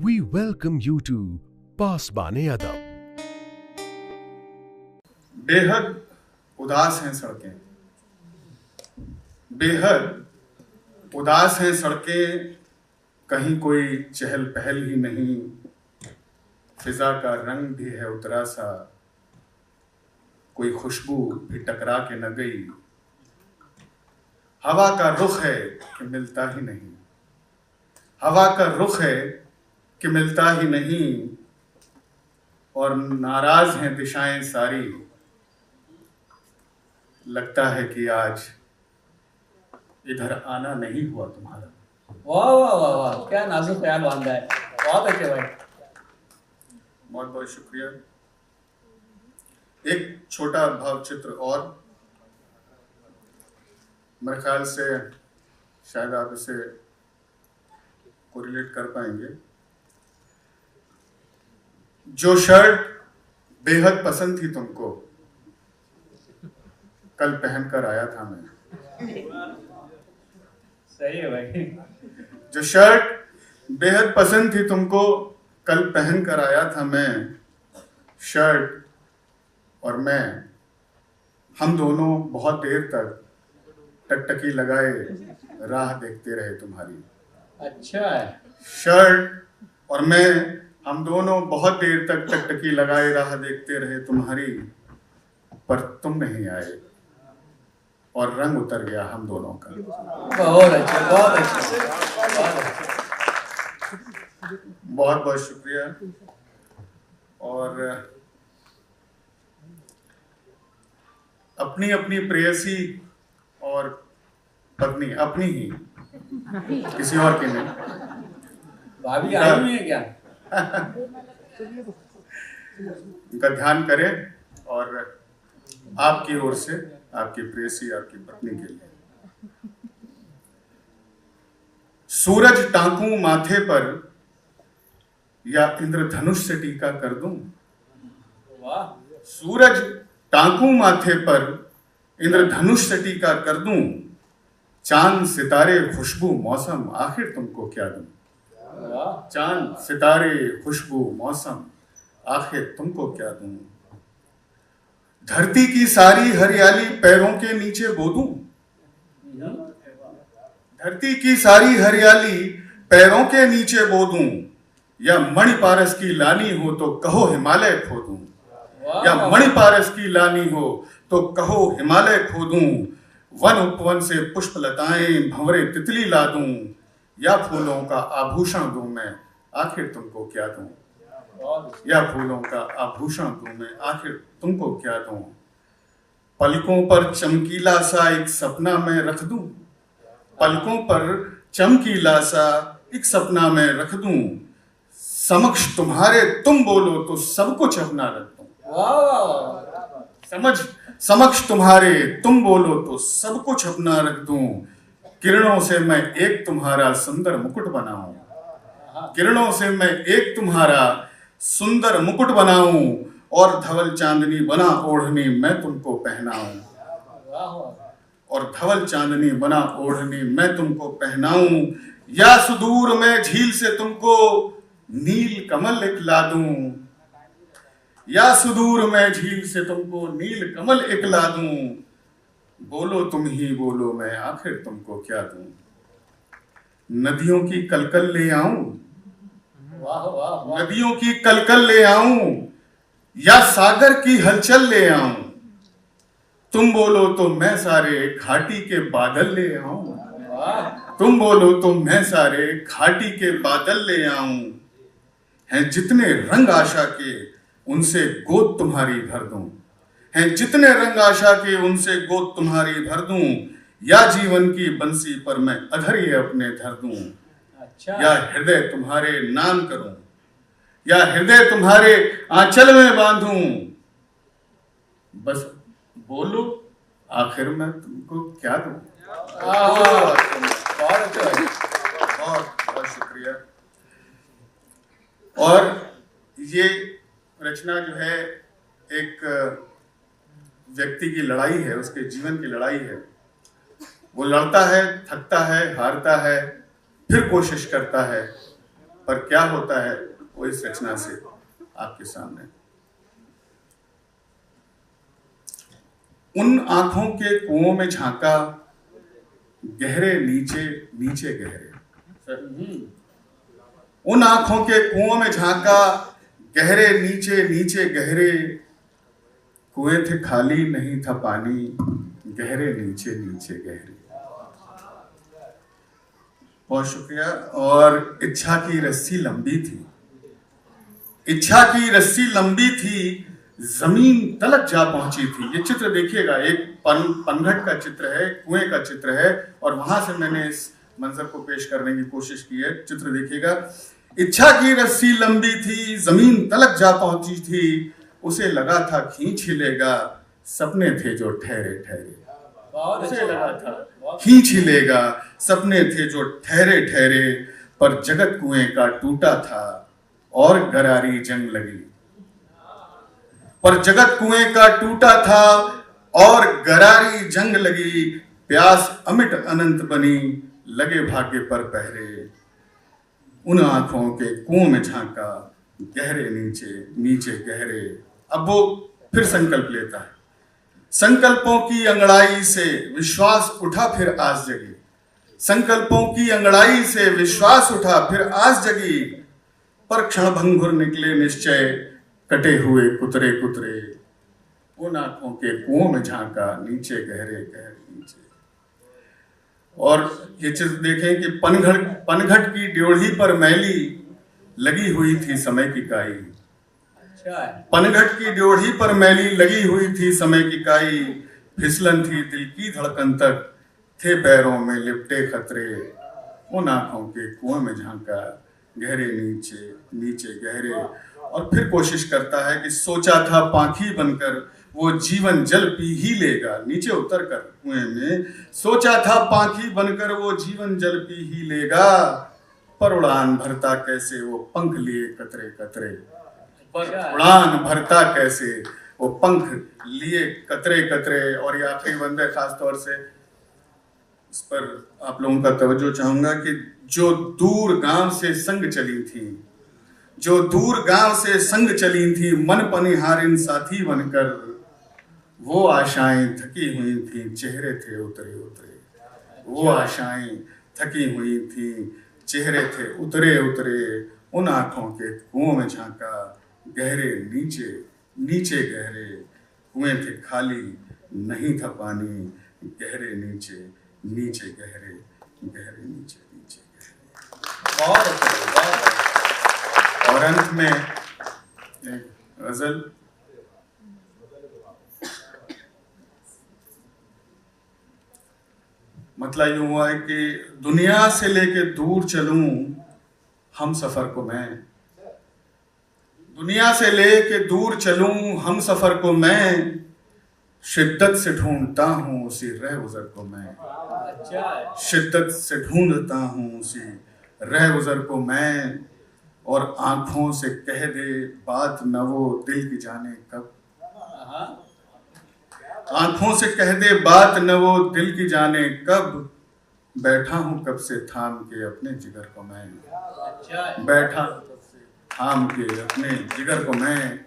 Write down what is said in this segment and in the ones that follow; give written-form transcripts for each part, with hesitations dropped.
We welcome you to पासबाने अदब। बेहद उदास हैं सड़कें, बेहद उदास हैं सड़कें, कहीं कोई चहल पहल ही नहीं, फिजा का रंग भी है उतरा सा, कोई खुशबू भी टकरा के न गई, हवा का रुख है कि मिलता ही नहीं, हवा का रुख है कि मिलता ही नहीं, और नाराज हैं दिशाएं सारी, लगता है कि आज इधर आना नहीं हुआ तुम्हारा। वाह वाह वाह वाह, क्या नाजुक ख्याल बांधा है, बहुत अच्छे भाई। बहुत बहुत शुक्रिया। एक छोटा भाव चित्र और, मेरे ख्याल से शायद आप इसे कोरिलेट कर पाएंगे। जो शर्ट बेहद पसंद थी तुमको, कल पहनकर आया था मैं। सही है भाई। जो शर्ट बेहद पसंद थी तुमको, कल पहन कर आया था मैं। शर्ट और मैं, हम दोनों बहुत देर तक टकटकी लगाए राह देखते रहे तुम्हारी। अच्छा है। शर्ट और मैं, हम दोनों बहुत देर तक टकटकी लगाए राह देखते रहे तुम्हारी, पर तुम नहीं आए और रंग उतर गया हम दोनों का। बहुत अच्छे, बहुत अच्छे, बहुत अच्छे। बहुत बहुत शुक्रिया। और अपनी अपनी प्रेयसी और पत्नी, अपनी ही, किसी और की नहीं। भाभी आई हुई है क्या? उनका ध्यान करें, और आपकी ओर से आपकी प्रेयसी, आपकी पत्नी के लिए। सूरज टांकूं माथे पर या इंद्रधनुष से टीका कर दूं। वाह। सूरज टांकूं माथे पर, इंद्रधनुष से टीका कर दूं, चांद सितारे खुशबू मौसम आखिर तुमको क्या दूं। वाह। चांद सितारे खुशबू मौसम आखिर तुमको क्या दूं। धरती की सारी हरियाली पैरों के नीचे बो दूं। धरती की सारी हरियाली पैरों के नीचे बो दूं, या मणिपारस की लानी हो तो कहो हिमालय खो दूं। या मणिपारस की लानी हो तो कहो हिमालय खो दूं। वन उपवन से पुष्प लताएं भंवरे तितली ला दूं, या फूलों का आभूषण दूं मैं आखिर तुमको क्या दूं। या फूलों का आभूषण दूं मैं आखिर तुमको क्या दूं। पलकों पर चमकीला सा एक सपना मैं रख दूं। पलकों पर चमकीला सा एक सपना मैं रख दूं। समक्ष तुम्हारे तुम बोलो तो सब कुछ अपना रख दूं। समक्ष तुम्हारे तुम बोलो तो सब कुछ अपना रख दूं। किरणों से मैं एक तुम्हारा सुंदर मुकुट बनाऊं। किरणों से मैं एक तुम्हारा सुंदर मुकुट बनाऊं, और धवल चांदनी बना ओढ़नी मैं तुमको पहनाऊं। और धवल चांदनी बना ओढ़नी मैं तुमको पहनाऊं। या सुदूर में झील से तुमको नील कमल इकला दूं। या सुदूर में झील से तुमको नील कमल इकला दूं। बोलो तुम ही बोलो मैं आखिर तुमको क्या दूं। नदियों की कलकल ले आऊं। वाह वाह वाह। नदियों की कलकल ले आऊं, या सागर की हलचल ले आऊं। तुम बोलो तो मैं सारे घाटी के बादल ले आऊं। तुम बोलो तो मैं सारे घाटी के बादल ले आऊं। हैं जितने रंग आशा के उनसे गोद तुम्हारी भर दूं। हैं जितने रंग आशा के उनसे गोद तुम्हारी भर दूं। या जीवन की बंसी पर मैं अधर ये अपने धर दूं। अच्छा। या हृदय तुम्हारे नाम करूं, या हृदय तुम्हारे आंचल में बांधूं। बस बोलो आखिर मैं तुमको क्या दूं। बहुत अच्छा। बहुत बहुत शुक्रिया। और ये रचना जो है एक व्यक्ति की लड़ाई है, उसके जीवन की लड़ाई है। वो लड़ता है, थकता है, हारता है, फिर कोशिश करता है, पर क्या होता है वो इस रचना से आपके सामने। उन आंखों के कुओं में झांका, गहरे नीचे नीचे गहरे। उन आंखों के कुओं में झांका, गहरे नीचे नीचे गहरे। कुएं थे खाली नहीं था पानी, गहरे नीचे नीचे गहरे। बहुत शुक्रिया। और इच्छा की रस्सी लंबी थी, इच्छा की रस्सी लंबी थी, जमीन तलक जा पहुंची थी। ये चित्र देखिएगा, एक पनघट का चित्र है, कुएं का चित्र है, और वहां से मैंने इस मंजर को पेश करने की कोशिश की है। चित्र देखिएगा, इच्छा की रस्सी लंबी थी, जमीन तलक जा पहुंची थी, उसे लगा था खींच ही लेगा, सपने थे जो ठहरे ठहरे। उसे लगा था खींच ही लेगा, सपने थे जो ठहरे ठहरे, पर जगत कुएं का टूटा था और गरारी जंग लगी। पर जगत कुएं का टूटा था और गरारी जंग लगी। प्यास अमिट अनंत बनी, लगे भाग्य पर पहरे। उन आंखों के कुओं में झांका, गहरे नीचे नीचे गहरे। अब वो फिर संकल्प लेता है। संकल्पों की अंगड़ाई से विश्वास उठा, फिर आस जगी। संकल्पों की अंगड़ाई से विश्वास उठा, फिर आस जगी। पर क्षण भंगुर निकले निश्चय, कटे हुए कुतरे कुतरे। उन आंखों के कुओं में झांका, नीचे गहरे गहरे नीचे। और ये चीज देखें कि पनघट की ड्योढ़ी पर मैली लगी हुई थी समय की काई। पनघट की ड्योढ़ी पर मैली लगी हुई थी समय की काई। फिसलन थी दिल की धड़कन तक, थे पैरों में लिपटे खतरे। उन आंखों के कुएं में झांका, गहरे नीचे नीचे गहरे। और फिर कोशिश करता है कि सोचा था पांखी बनकर वो जीवन जल पी ही लेगा। नीचे उतर कर कुएं में सोचा था पांखी बनकर वो जीवन जल पी ही लेगा। पर उड़ान भरता कैसे वो पंख लिए कतरे कतरे। पर उड़ान भरता कैसे वो पंख लिए कतरे कतरे। और ये आखिरी बंद है, खास तौर से इस पर आप लोगों का तवज्जो चाहूंगा कि जो दूर गांव से संग चली थी, जो दूर गांव से संग चली थी, मन पनिहारिन साथी बनकर। वो आशाएं थकी हुई थी, चेहरे थे उतरे उतरे। वो आशाएं थकी हुई थी, चेहरे थे उतरे उतरे। उन आंखों के कुओं में झांका, गहरे नीचे नीचे गहरे। कुएं थे खाली नहीं था पानी, गहरे नीचे नीचे गहरे, गहरे नीचे नीचे गहरे। बहुत और अंत में एक गजल। मतलब यूं हुआ है कि दुनिया से लेके दूर चलूं हम सफर को मैं। दुनिया से लेके दूर चलूं हम सफर को मैं। शिद्दत से ढूंढता हूं उसी रह गुजर को मैं। शिद्दत से ढूंढता हूं उसी रह गुजर को मैं। और आंखों से कह दे बात न वो दिल की जाने कब। आंखों से कह दे बात न वो दिल की जाने कब। बैठा हूं कब से थाम के अपने जिगर को मैं। बैठा थाम के अपने जिगर को मैं।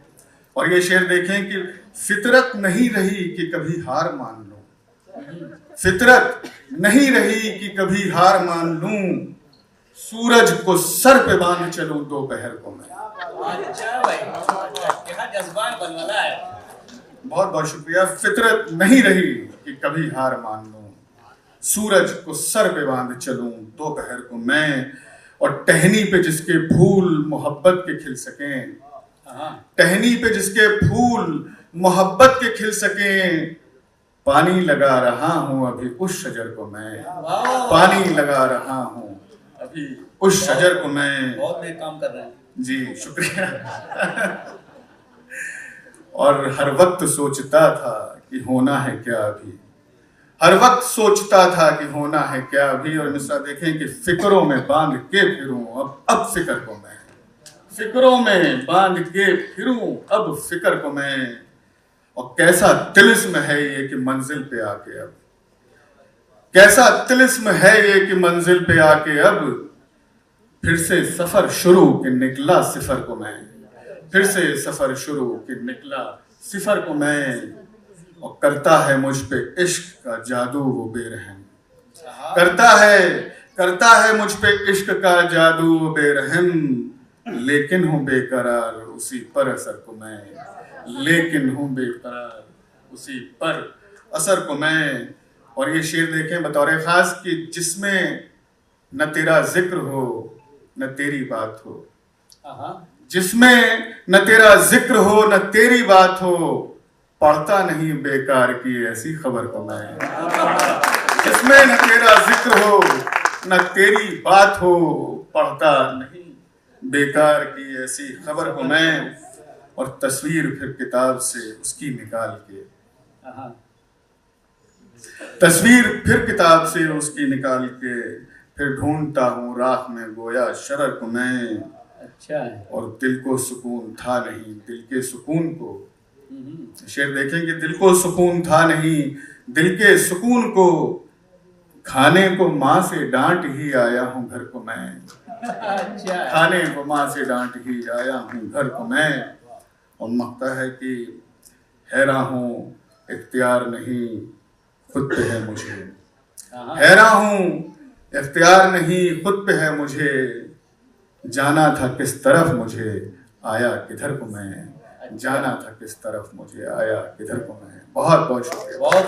और ये शेर देखें कि फितरत नहीं रही कि कभी हार मान लूं। फितरत नहीं रही कि कभी हार मान लूं। सूरज को सर पे बांध चलूं दोपहर को मैं। अच्छा भाई, क्या जज्बात बनवाना है। बहुत बहुत शुक्रिया। फितरत नहीं रही कि कभी हार मान लूं। सूरज को सर पे बांध चलूं दोपहर को मैं। और टहनी पे जिसके फूल मोहब्बत के खिल सकें। टहनी पे जिसके फूल मोहब्बत के खिल सकें। पानी लगा रहा हूं अभी उस शजर को मैं। पानी लगा रहा हूं अभी उस शजर को मैं। बहुत नेक काम कर रहे हैं जी, शुक्रिया। और हर वक्त सोचता था कि होना है क्या अभी। हर वक्त सोचता था कि होना है क्या अभी। और मिसरा देखें कि फिक्रों में बांध के फिरूं अब फिक्र को मैं। फिक्रों में बांध के फिरूं अब फिक्र को मैं। और कैसा तिलिस्म है ये कि मंजिल पे आके अब। कैसा तिलिस्म है ये कि मंजिल पे आके अब। फिर से सफर शुरू कि निकला सिफर को मैं, फिर से सफर शुरू कि निकला सिफर को मैं, और करता है मुझ पे इश्क का जादू वो बेरहम, करता है मुझ पे इश्क का जादू वो बेरहम, लेकिन हूँ बेकरार उसी पर असर को मैं, लेकिन हूँ बेकरार उसी पर असर को मैं। और ये शेर देखें बतौर खास कि जिसमें न तेरा जिक्र हो न तेरी बात हो, जिसमें न तेरा जिक्र हो न तेरी बात हो, पढ़ता नहीं बेकार की ऐसी खबर को मैं, जिसमें न तेरा जिक्र हो न तेरी बात हो, पढ़ता नहीं बेकार की ऐसी खबर को मैं। और तस्वीर फिर किताब से उसकी निकाल के, तस्वीर फिर किताब से उसकी निकाल के, फिर ढूंढता हूँ राह में गोया शरर को मैं। अच्छा है। और दिल को सुकून था नहीं, दिल के सुकून को, शेर देखें कि दिल को सुकून था नहीं, दिल के सुकून को खाने को माँ से डांट ही आया हूँ घर को मैं, अच्छा। खाने को माँ से डांट ही आया हूँ घर को मैं। और मकता है कि हैरान हूँ इख्तियार नहीं खुद पे है मुझे, हैरान हूँ इख्तियार नहीं खुद पे है मुझे, जाना था किस तरफ मुझे आया किधर को मैं, जाना था किस तरफ मुझे आया किधर को मैं। बहुत बहुत शुक्रिया। बहुत